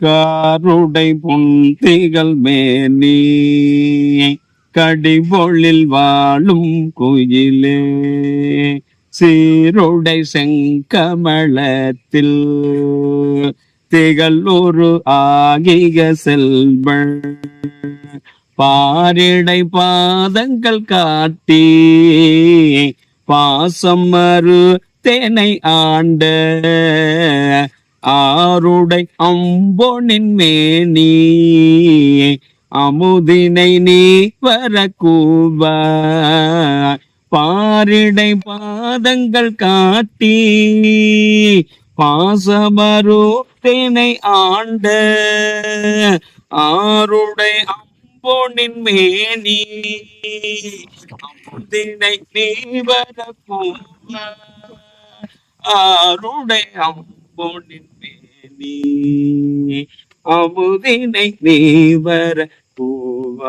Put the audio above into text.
காருடை பொந்திகள் மேனி கடிபொழில் வாழும் குயிலே சீருடை செங்கமலத்தில் திகழ் ஒரு ஆகிய செல்வள் பாரிடை பாதங்கள் காட்டி பாசம் மறு தேனை ஆண்ட ஆருடை அம்பொனின் மேனி அமுதினை நீ வரக்கூவ பாரிடை பாதங்கள் காட்டி பாசமரு தேனை ஆண்ட ஆருடை அம்பொனின் மேனி அமுதினை நீ வரக்கூவ ஆருடை அம்பொனின் மேனி அமுதினை நீ வரக்கூவ